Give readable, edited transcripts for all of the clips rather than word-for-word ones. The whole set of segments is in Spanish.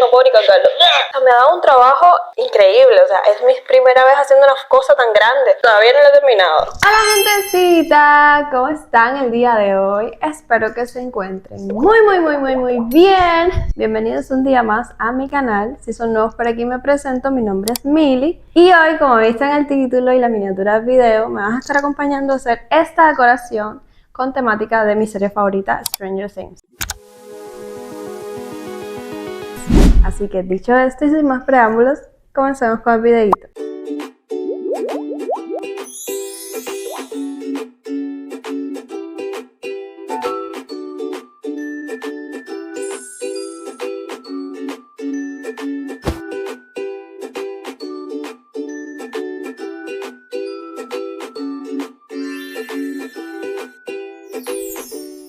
No puedo ni cargarlo. O sea, me ha dado un trabajo increíble. O sea, es mi primera vez haciendo una cosa tan grande. Todavía no lo he terminado. Hola gentecita, ¿cómo están el día de hoy? Espero que se encuentren muy bien. Bienvenidos un día más a mi canal. Si son nuevos por aquí me presento, mi nombre es Mili. Y hoy, como viste en el título y la miniatura del video, me vas a estar acompañando a hacer esta decoración con temática de mi serie favorita, Stranger Things. Así que dicho esto y sin más preámbulos, comencemos con el videito.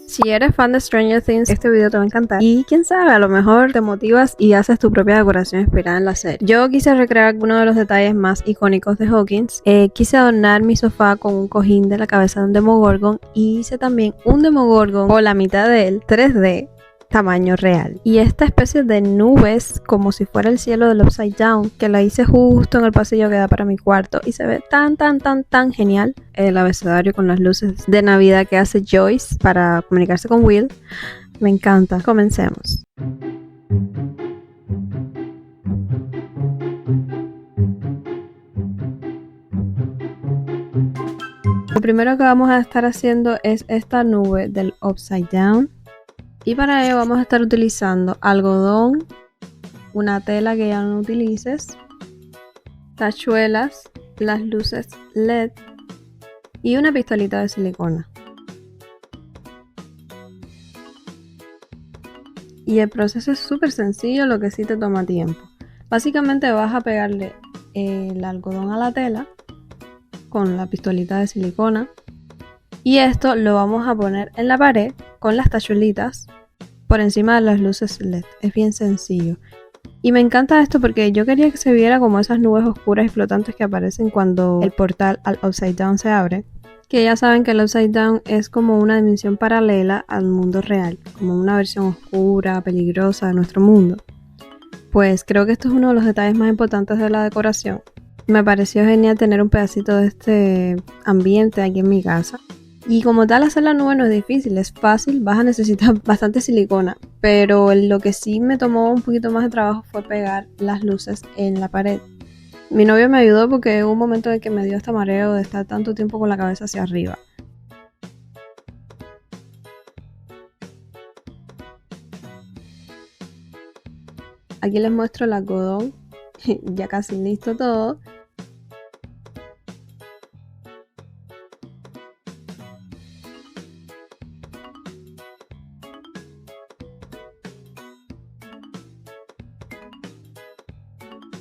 Si eres fan de Stranger Things, este video te va a encantar. Y quién sabe, a lo mejor te motivas y haces tu propia decoración inspirada en la serie. Yo quise recrear algunos de los detalles más icónicos de Hawkins. Quise adornar mi sofá con un cojín de la cabeza de un Demogorgon. Y hice también un Demogorgon o la mitad de él, 3D. Tamaño real. Y esta especie de nubes, como si fuera el cielo del Upside Down, que la hice justo en el pasillo que da para mi cuarto y se ve tan genial. El abecedario con las luces de Navidad que hace Joyce para comunicarse con Will. Me encanta. Comencemos. Lo primero que vamos a estar haciendo es esta nube del Upside Down. Y para ello vamos a estar utilizando algodón, una tela que ya no utilices, tachuelas, las luces LED y una pistolita de silicona. Y el proceso es súper sencillo, lo que sí te toma tiempo. Básicamente vas a pegarle el algodón a la tela con la pistolita de silicona. Y esto lo vamos a poner en la pared con las tachuelitas por encima de las luces LED. Es bien sencillo. Y me encanta esto porque yo quería que se viera como esas nubes oscuras y flotantes que aparecen cuando el portal al Upside Down se abre. Que ya saben que el Upside Down es como una dimensión paralela al mundo real, como una versión oscura, peligrosa de nuestro mundo. Pues creo que esto es uno de los detalles más importantes de la decoración. Me pareció genial tener un pedacito de este ambiente aquí en mi casa. Y como tal hacer la nube no es difícil, es fácil, vas a necesitar bastante silicona. Pero lo que sí me tomó un poquito más de trabajo fue pegar las luces en la pared. Mi novio me ayudó porque hubo un momento en que me dio hasta mareo de estar tanto tiempo con la cabeza hacia arriba. Aquí les muestro el algodón, ya casi listo todo.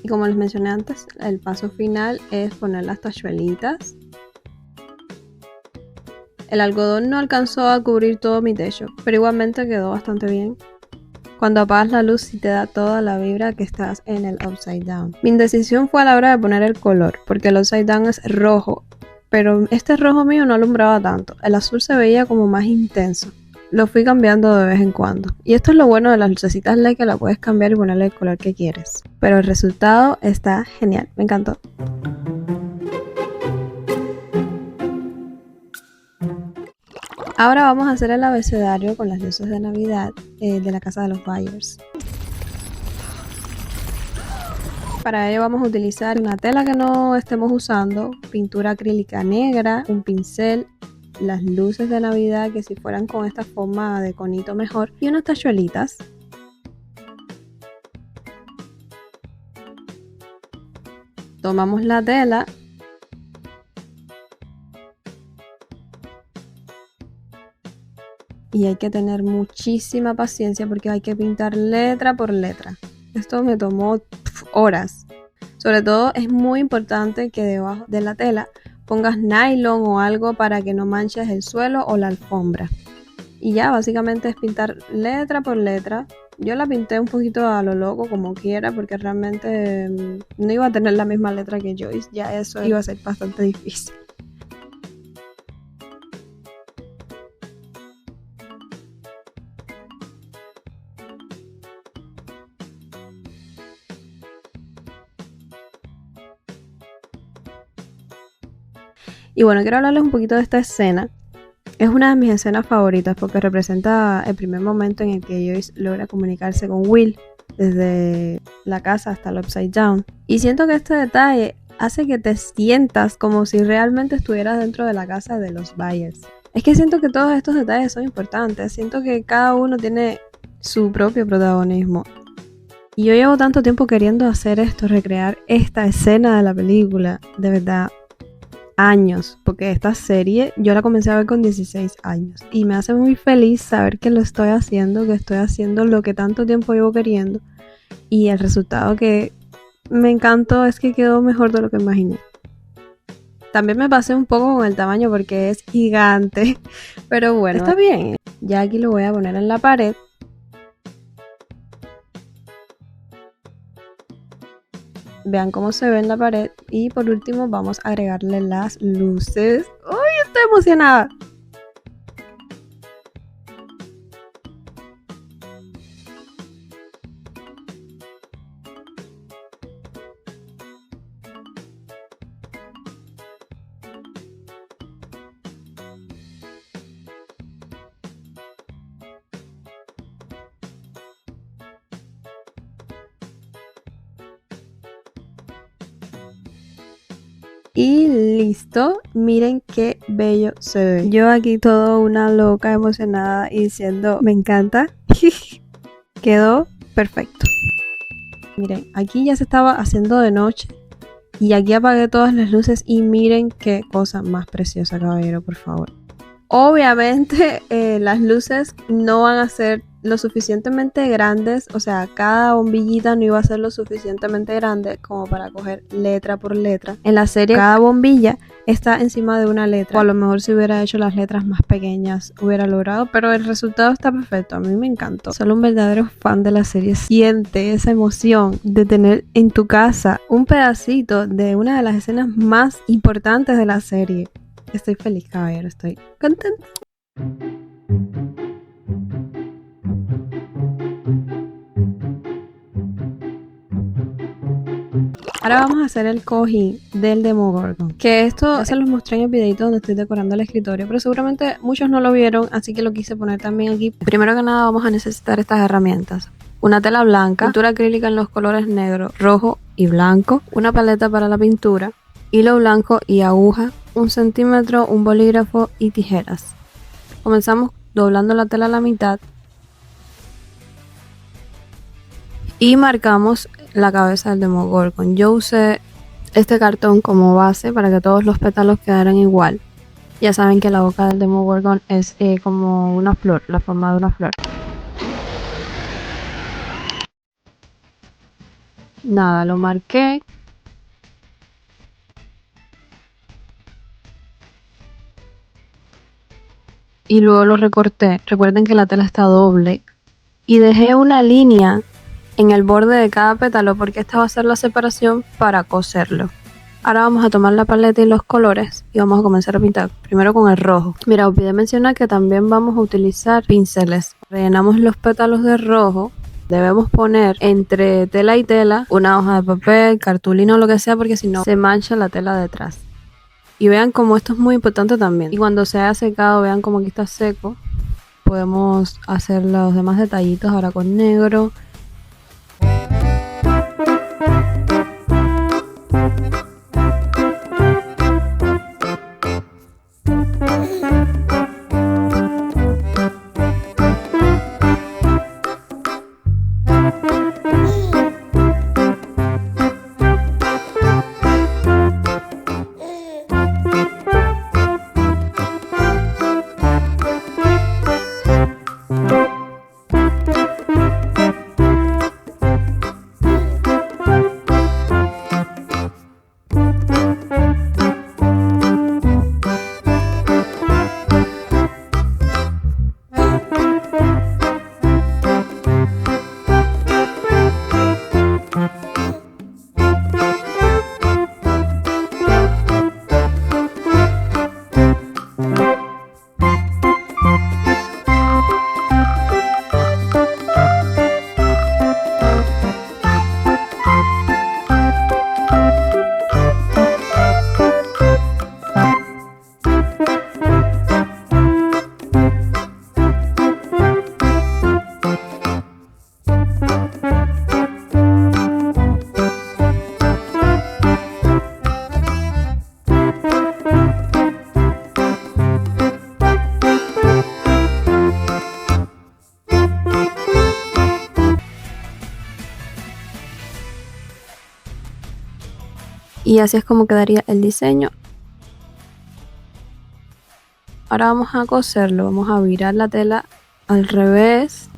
Y como les mencioné antes, el paso final es poner las tachuelitas. El algodón no alcanzó a cubrir todo mi techo, pero igualmente quedó bastante bien. Cuando apagas la luz sí te da toda la vibra que estás en el Upside Down. Mi indecisión fue a la hora de poner el color, porque el Upside Down es rojo, pero este rojo mío no alumbraba tanto. El azul se veía como más intenso. Lo fui cambiando de vez en cuando. Y esto es lo bueno de las lucecitas LED, que la puedes cambiar y ponerle el color que quieres. Pero el resultado está genial, me encantó. Ahora vamos a hacer el abecedario con las luces de Navidad de la casa de los Byers. Para ello vamos a utilizar una tela que no estemos usando, pintura acrílica negra, un pincel, las luces de Navidad que si fueran con esta forma de conito mejor y unas tachuelitas. Tomamos la tela y hay que tener muchísima paciencia porque hay que pintar letra por letra. Esto me tomó horas. Sobre todo es muy importante que debajo de la tela pongas nylon o algo para que no manches el suelo o la alfombra. Y ya básicamente es pintar letra por letra. Yo la pinté un poquito a lo loco como quiera porque realmente no iba a tener la misma letra que Joyce. Ya eso iba a ser bastante difícil. Y bueno, quiero hablarles un poquito de esta escena. Es una de mis escenas favoritas porque representa el primer momento en el que Joyce logra comunicarse con Will desde la casa hasta el Upside Down. Y siento que este detalle hace que te sientas como si realmente estuvieras dentro de la casa de los Byers. Es que siento que todos estos detalles son importantes. Siento que cada uno tiene su propio protagonismo. Y yo llevo tanto tiempo queriendo hacer esto, recrear esta escena de la película. De verdad, años. Porque esta serie yo la comencé a ver con 16 años. Y me hace muy feliz saber que lo estoy haciendo, que estoy haciendo lo que tanto tiempo llevo queriendo. Y el resultado que me encantó es que quedó mejor de lo que imaginé. También me pasé un poco con el tamaño porque es gigante. Pero bueno, está bien. Ya aquí lo voy a poner en la pared. Vean cómo se ve en la pared. Y por último vamos a agregarle las luces. ¡Uy! Estoy emocionada. Y listo, miren qué bello se ve. Yo aquí todo una loca emocionada y diciendo, me encanta. Quedó perfecto. Miren, aquí ya se estaba haciendo de noche y aquí apagué todas las luces y miren qué cosa más preciosa, caballero, por favor. Obviamente las luces no van a ser lo suficientemente grandes, o sea, cada bombillita no iba a ser lo suficientemente grande como para coger letra por letra. En la serie cada bombilla está encima de una letra, o a lo mejor si hubiera hecho las letras más pequeñas hubiera logrado, pero el resultado está perfecto, a mí me encantó. Solo un verdadero fan de la serie siente esa emoción de tener en tu casa un pedacito de una de las escenas más importantes de la serie. Estoy feliz, caballero, estoy contenta. Ahora vamos a hacer el cojín del Demogorgon. Que esto ya se los mostré en el videito donde estoy decorando el escritorio, pero seguramente muchos no lo vieron, así que lo quise poner también aquí. Primero que nada vamos a necesitar estas herramientas. Una tela blanca, pintura acrílica en los colores negro, rojo y blanco, una paleta para la pintura, hilo blanco y aguja, 1 centímetro, un bolígrafo y tijeras. Comenzamos doblando la tela a la mitad y marcamos la cabeza del Demogorgon. Yo usé este cartón como base para que todos los pétalos quedaran igual. Ya saben que la boca del Demogorgon es como una flor, la forma de una flor. Nada, lo marqué. Y luego lo recorté. Recuerden que la tela está doble. Y dejé una línea en el borde de cada pétalo porque esta va a ser la separación para coserlo. Ahora vamos a tomar la paleta y los colores y vamos a comenzar a pintar. Primero con el rojo. Mira, olvidé mencionar que también vamos a utilizar pinceles. Rellenamos los pétalos de rojo. Debemos poner entre tela y tela una hoja de papel, cartulina o lo que sea, porque si no se mancha la tela detrás. Y vean como esto es muy importante también. Y cuando se haya secado, vean como aquí está seco. Podemos hacer los demás detallitos ahora con negro. Y así es como quedaría el diseño. Ahora vamos a coserlo, vamos a virar la tela al revés.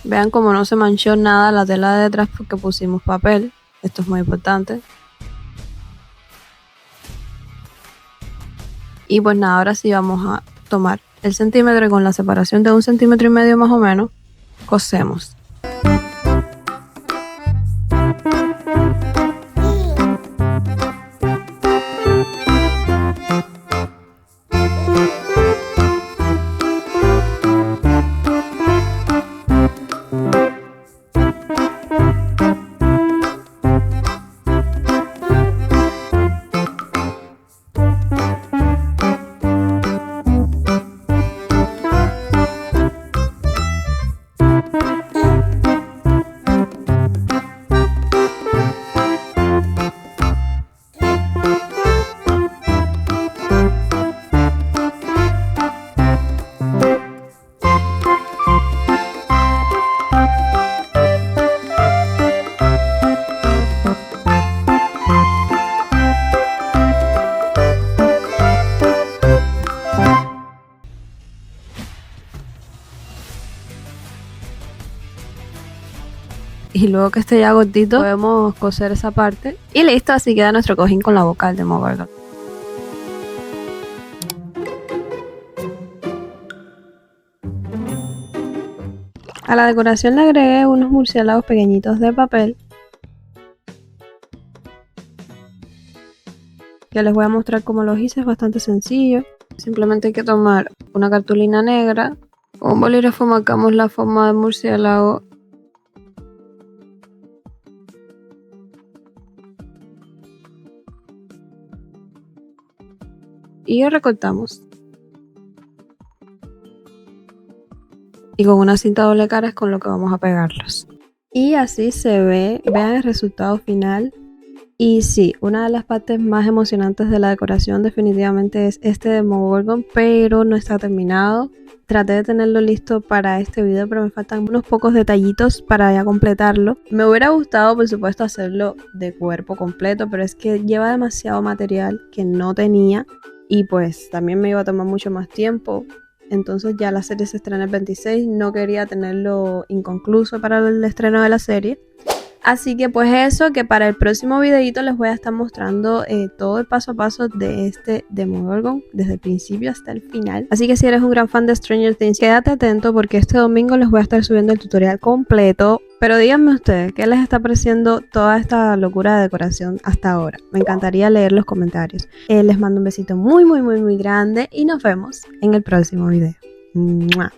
Vean como no se manchó nada la tela de detrás porque pusimos papel. Esto es muy importante. Y pues nada, ahora sí vamos a tomar el centímetro y con la separación de 1,5 centímetros más o menos, cosemos. Y luego que esté ya gordito podemos coser esa parte y listo, así queda nuestro cojín con la boca del Demogorgon. A la decoración le agregué unos murciélagos pequeñitos de papel que les voy a mostrar cómo los hice. Es bastante sencillo, simplemente hay que tomar una cartulina negra, con un bolígrafo marcamos la forma del murciélago y recortamos. Y con una cinta doble cara es con lo que vamos a pegarlos. Y así se ve, vean el resultado final. Y sí, una de las partes más emocionantes de la decoración definitivamente es este Demogorgon, pero no está terminado. Traté de tenerlo listo para este video, pero me faltan unos pocos detallitos para ya completarlo. Me hubiera gustado, por supuesto, hacerlo de cuerpo completo, pero es que lleva demasiado material que no tenía y pues también me iba a tomar mucho más tiempo. Entonces ya la serie se estrena el 26, no quería tenerlo inconcluso para el estreno de la serie. Así que pues eso, que para el próximo videito les voy a estar mostrando todo el paso a paso de este Demogorgon, desde el principio hasta el final. Así que si eres un gran fan de Stranger Things, quédate atento porque este domingo les voy a estar subiendo el tutorial completo. Pero díganme ustedes, ¿qué les está pareciendo toda esta locura de decoración hasta ahora? Me encantaría leer los comentarios. Les mando un besito muy grande y nos vemos en el próximo video. ¡Mua!